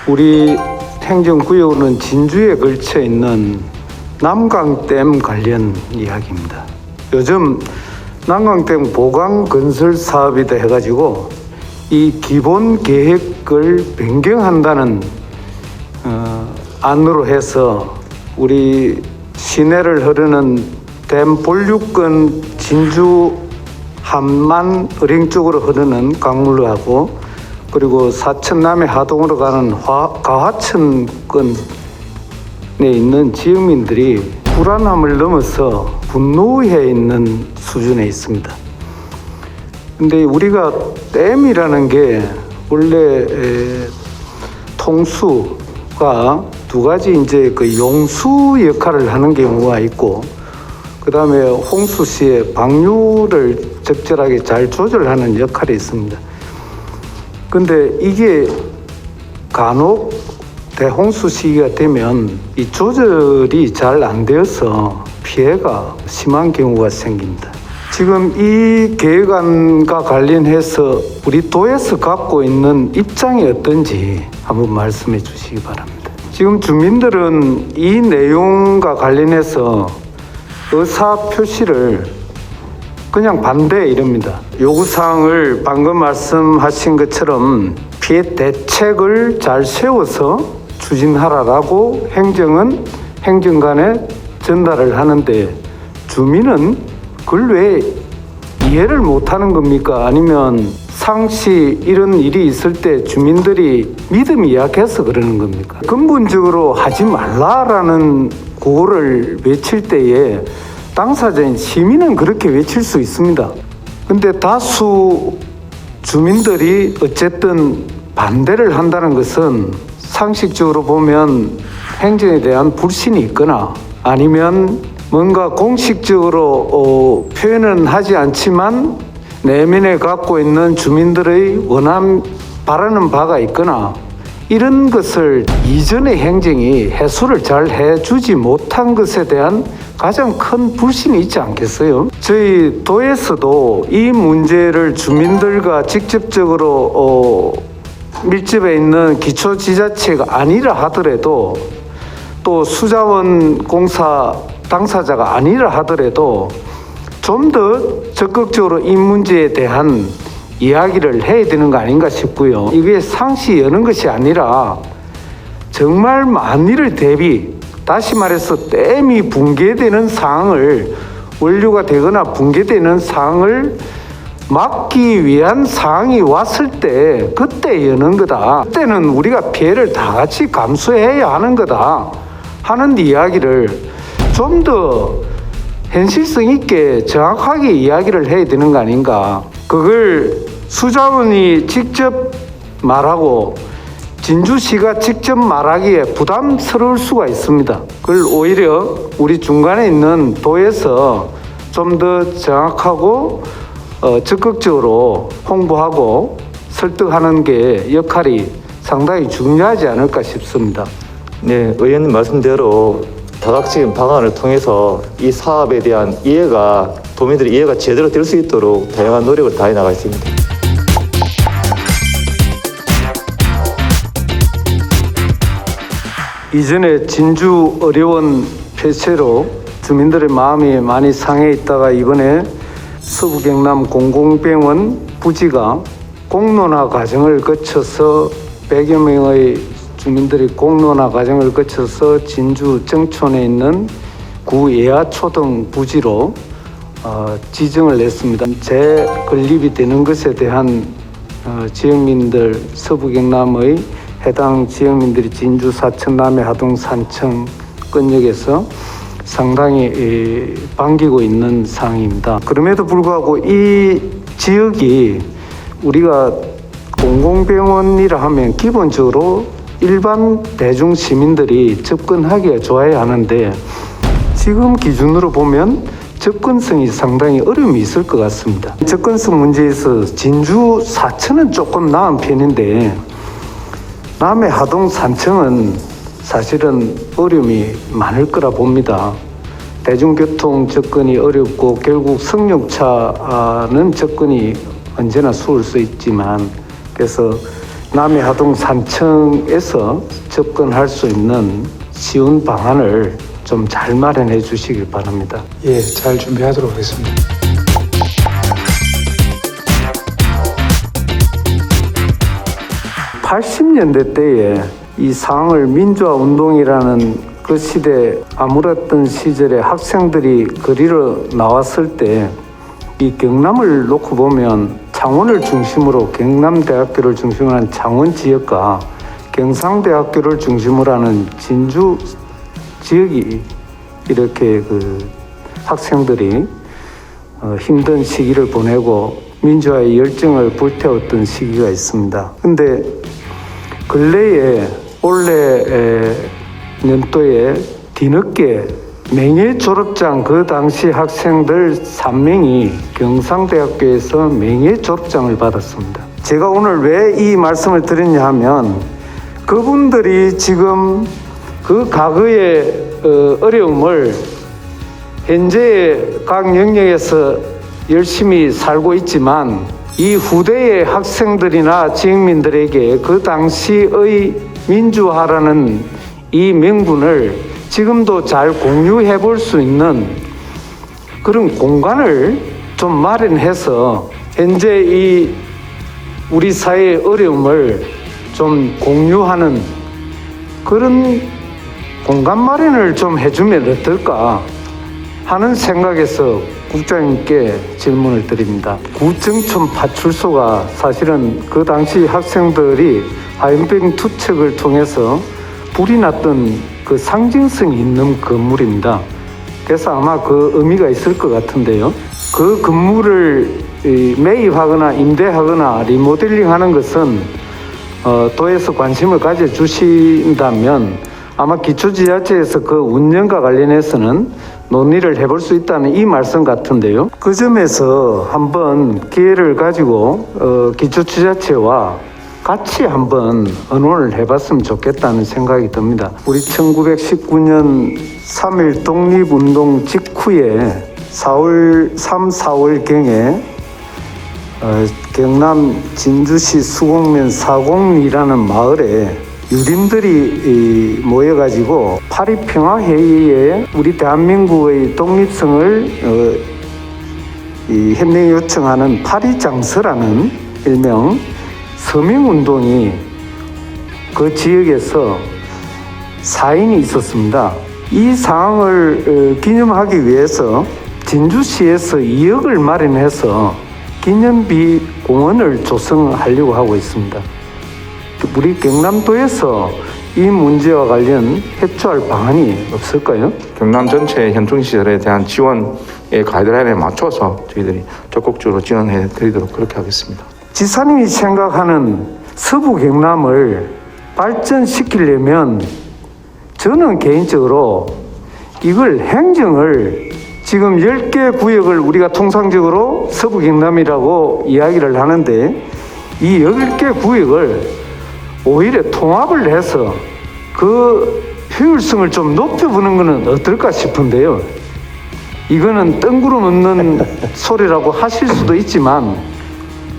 우리 행정구역은 진주에 걸쳐 있는 남강댐 관련 이야기입니다. 요즘 남강댐 보강 건설 사업이다 해가지고 이 기본 계획을 변경한다는 안으로 해서 우리 시내를 흐르는 댐 본류권 진주 함만 의령 쪽으로 흐르는 강물하고 그리고 사천 남해 하동으로 가는 가화천권에 있는 지역민들이 불안함을 넘어서 분노해 있는 수준에 있습니다. 근데 우리가 댐이라는 게 원래 통수가 두 가지 이제 그 용수 역할을 하는 경우가 있고 그 다음에 홍수 시에 방류를 적절하게 잘 조절하는 역할이 있습니다. 근데 이게 간혹 대홍수 시기가 되면 이 조절이 잘 안 되어서 피해가 심한 경우가 생깁니다. 지금 이 계획안과 관련해서 우리 도에서 갖고 있는 입장이 어떤지 한번 말씀해 주시기 바랍니다. 지금 주민들은 이 내용과 관련해서 의사 표시를 그냥 반대 이럽니다. 요구사항을 방금 말씀하신 것처럼 피해 대책을 잘 세워서 추진하라라고 행정은 행정관에 전달을 하는데 주민은 그걸 왜 이해를 못하는 겁니까? 아니면 상시 이런 일이 있을 때 주민들이 믿음이 약해서 그러는 겁니까? 근본적으로 하지 말라라는 구호를 외칠 때에 당사자인 시민은 그렇게 외칠 수 있습니다. 근데 다수 주민들이 어쨌든 반대를 한다는 것은 상식적으로 보면 행정에 대한 불신이 있거나 아니면 뭔가 공식적으로 표현은 하지 않지만 내면에 갖고 있는 주민들의 바라는 바가 있거나 이런 것을 이전의 행정이 해소를 잘 해주지 못한 것에 대한 가장 큰 불신이 있지 않겠어요? 저희 도에서도 이 문제를 주민들과 직접적으로 밀집해 있는 기초지자체가 아니라 하더라도 또 수자원 공사 당사자가 아니라 하더라도 좀 더 적극적으로 이 문제에 대한 이야기를 해야 되는 거 아닌가 싶고요. 이게 상시 여는 것이 아니라 정말 만일을 대비 다시 말해서 댐이 붕괴되는 상황을 원류가 되거나 붕괴되는 상황을 막기 위한 상황이 왔을 때 그때 여는 거다. 그때는 우리가 피해를 다 같이 감수해야 하는 거다 하는 이야기를 좀 더 현실성 있게 정확하게 이야기를 해야 되는 거 아닌가. 그걸 수자원이 직접 말하고 진주시가 직접 말하기에 부담스러울 수가 있습니다. 그걸 오히려 우리 중간에 있는 도에서 좀 더 정확하고 적극적으로 홍보하고 설득하는 게 역할이 상당히 중요하지 않을까 싶습니다. 네, 의원님 말씀대로 다각적인 방안을 통해서 이 사업에 대한 이해가 도민들의 이해가 제대로 될 수 있도록 다양한 노력을 다해 나가겠습니다. 이전에 진주 어려운 폐쇄로 주민들의 마음이 많이 상해 있다가 이번에 서부경남 공공병원 부지가 공론화 과정을 거쳐서 100여 명의 주민들이 공론화 과정을 거쳐서 진주 정촌에 있는 구 예하초등 부지로 지정을 냈습니다. 재건립이 되는 것에 대한 지역민들 서부경남의 해당 지역민들이 진주, 사천, 남해, 하동, 산청, 건역에서 상당히 반기고 있는 상황입니다. 그럼에도 불구하고 이 지역이 우리가 공공병원이라 하면 기본적으로 일반 대중 시민들이 접근하기가 좋아야 하는데 지금 기준으로 보면 접근성이 상당히 어려움이 있을 것 같습니다. 접근성 문제에서 진주, 사천은 조금 나은 편인데 남해, 하동, 산청은 사실은 어려움이 많을 거라 봅니다. 대중교통 접근이 어렵고 결국 승용차는 접근이 언제나 수월 수 있지만 그래서 남해하동 산청에서 접근할 수 있는 쉬운 방안을 좀 잘 마련해 주시길 바랍니다. 예, 잘 준비하도록 하겠습니다. (80년대) 때에 이 상황을 민주화 운동이라는 그 시대 아무랬던 시절에 학생들이 거리로 나왔을 때 이 경남을 놓고 보면 창원을 중심으로 경남대학교를 중심으로 하는 창원 지역과 경상대학교를 중심으로 하는 진주 지역이 이렇게 그 학생들이 힘든 시기를 보내고 민주화의 열정을 불태웠던 시기가 있습니다. 근데 근래에 올해 년도에 뒤늦게 명예 졸업장, 그 당시 학생들 3명이 경상대학교에서 명예 졸업장을 받았습니다. 제가 오늘 왜 이 말씀을 드렸냐 하면 그분들이 지금 그 과거의 어려움을 현재의 각 영역에서 열심히 살고 있지만 이 후대의 학생들이나 지역민들에게 그 당시의 민주화라는 이 명분을 지금도 잘 공유해 볼 수 있는 그런 공간을 좀 마련해서 현재 이 우리 사회의 어려움을 좀 공유하는 그런 공간 마련을 좀 해주면 어떨까 하는 생각에서 국장님께 질문을 드립니다. 구정촌 파출소가 사실은 그 당시 학생들이 화염병 투척을 통해서 불이 났던 그 상징성이 있는 건물입니다. 그래서 아마 그 의미가 있을 것 같은데요. 그 건물을 매입하거나 임대하거나 리모델링 하는 것은 도에서 관심을 가져주신다면 아마 기초지자체에서 그 운영과 관련해서는 논의를 해볼 수 있다는 이 말씀 같은데요. 그 점에서 한번 기회를 가지고 기초지자체와 같이 한번 의논을 해봤으면 좋겠다는 생각이 듭니다. 우리 1919년 3.1 독립운동 직후에 4월경에 경남 진주시 수곡면 사곡리라는 마을에 유림들이 모여가지고 파리평화회의에 우리 대한민국의 독립성을 현행 요청하는 파리장서라는 일명 서명운동이 그 지역에서 사인이 있었습니다. 이 상황을 기념하기 위해서 진주시에서 2억을 마련해서 기념비 공원을 조성하려고 하고 있습니다. 우리 경남도에서 이 문제와 관련 협조할 방안이 없을까요? 경남 전체 현충 시설에 대한 지원의 가이드라인에 맞춰서 저희들이 적극적으로 지원해 드리도록 그렇게 하겠습니다. 지사님이 생각하는 서부 경남을 발전시키려면 저는 개인적으로 이걸 행정을 지금 10개 구역을 우리가 통상적으로 서부 경남이라고 이야기를 하는데 이 10개 구역을 오히려 통합을 해서 그 효율성을 좀 높여보는 것은 어떨까 싶은데요. 이거는 뜬구름 없는 소리라고 하실 수도 있지만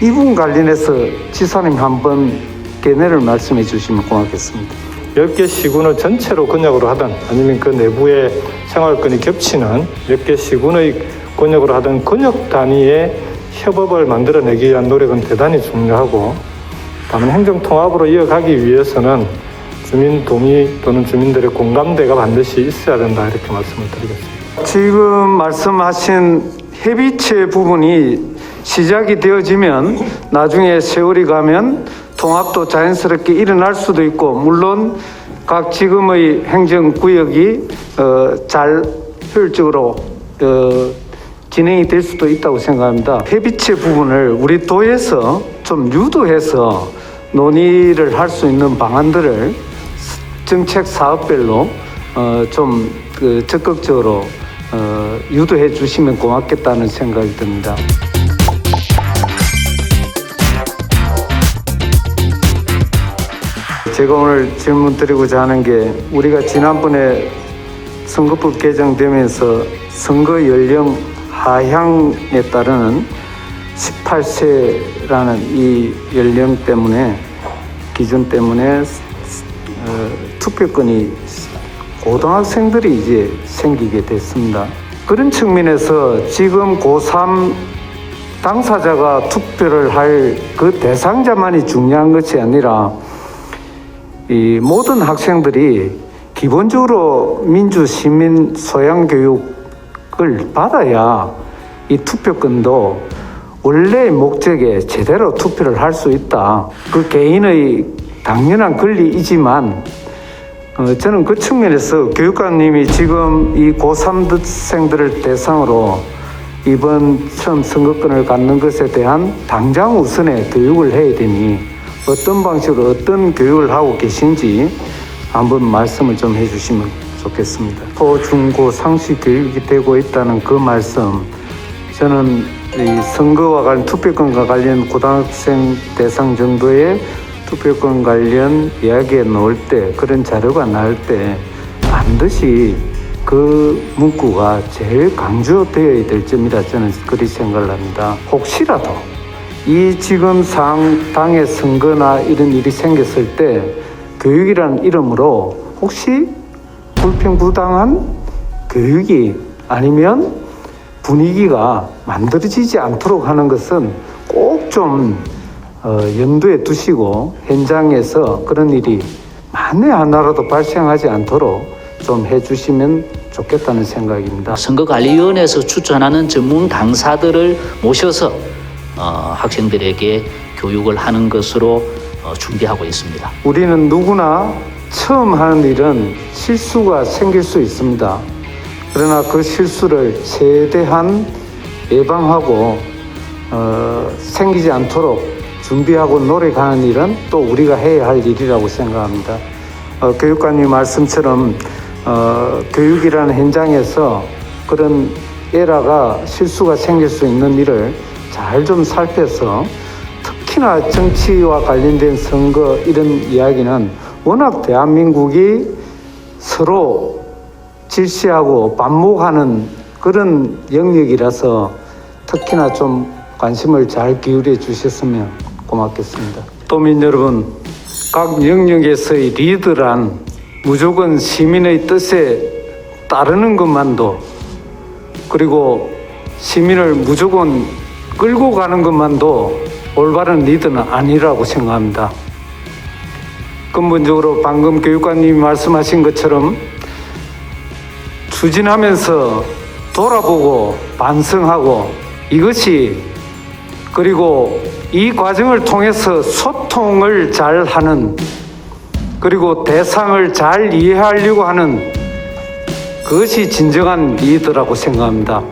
이 부분 관련해서 지사님 한번 견해를 말씀해 주시면 고맙겠습니다. 10개 시군을 전체로 권역으로 하든 아니면 그 내부의 생활권이 겹치는 10개 시군의 권역으로 하든 권역 단위의 협업을 만들어내기 위한 노력은 대단히 중요하고 다만 행정통합으로 이어가기 위해서는 주민 동의 또는 주민들의 공감대가 반드시 있어야 된다 이렇게 말씀을 드리겠습니다. 지금 말씀하신 협의체 부분이 시작이 되어지면 나중에 세월이 가면 통합도 자연스럽게 일어날 수도 있고 물론 각 지금의 행정구역이 잘 효율적으로 진행이 될 수도 있다고 생각합니다. 협의체 부분을 우리 도에서 좀 유도해서 논의를 할 수 있는 방안들을 정책 사업별로 좀 적극적으로 유도해 주시면 고맙겠다는 생각이 듭니다. 제가 오늘 질문 드리고자 하는 게 우리가 지난번에 선거법 개정되면서 선거 연령 하향에 따르는 18세라는 이 연령 때문에 기준 때문에 투표권이 고등학생들이 이제 생기게 됐습니다. 그런 측면에서 지금 고3 당사자가 투표를 할 그 대상자만이 중요한 것이 아니라 이 모든 학생들이 기본적으로 민주 시민 소양 교육을 받아야 이 투표권도 원래의 목적에 제대로 투표를 할 수 있다. 그 개인의 당연한 권리이지만 저는 그 측면에서 교육관님이 지금 이 고3생들을 대상으로 이번 처음 선거권을 갖는 것에 대한 당장 우선의 교육을 해야 되니 어떤 방식으로 어떤 교육을 하고 계신지 한번 말씀을 좀 해주시면 좋겠습니다. 초, 중, 고 상시 교육이 되고 있다는 그 말씀, 저는 이 선거와 관련 투표권과 관련 고등학생 대상 정도의 투표권 관련 이야기에 나올 때, 그런 자료가 나올 때 반드시 그 문구가 제일 강조되어야 될 점이라 저는 그리 생각을 합니다. 혹시라도 이 지금 당의 선거나 이런 일이 생겼을 때 교육이라는 이름으로 혹시 불평부당한 교육이 아니면 분위기가 만들어지지 않도록 하는 것은 꼭 좀 염두에 두시고 현장에서 그런 일이 만에 하나라도 발생하지 않도록 좀 해주시면 좋겠다는 생각입니다. 선거관리위원회에서 추천하는 전문 강사들을 모셔서 학생들에게 교육을 하는 것으로 준비하고 있습니다. 우리는 누구나 처음 하는 일은 실수가 생길 수 있습니다. 그러나 그 실수를 최대한 예방하고 생기지 않도록 준비하고 노력하는 일은 또 우리가 해야 할 일이라고 생각합니다. 교육관님 말씀처럼 교육이라는 현장에서 그런 에러가 실수가 생길 수 있는 일을 잘 좀 살펴서 특히나 정치와 관련된 선거 이런 이야기는 워낙 대한민국이 서로 질시하고 반목하는 그런 영역이라서 특히나 좀 관심을 잘 기울여 주셨으면 고맙겠습니다. 도민 여러분, 각 영역에서의 리더란 무조건 시민의 뜻에 따르는 것만도, 그리고 시민을 무조건 끌고 가는 것만도 올바른 리더는 아니라고 생각합니다. 근본적으로 방금 교육관님이 말씀하신 것처럼 추진하면서 돌아보고 반성하고 이것이, 그리고 이 과정을 통해서 소통을 잘 하는, 그리고 대상을 잘 이해하려고 하는 그것이 진정한 리더라고 생각합니다.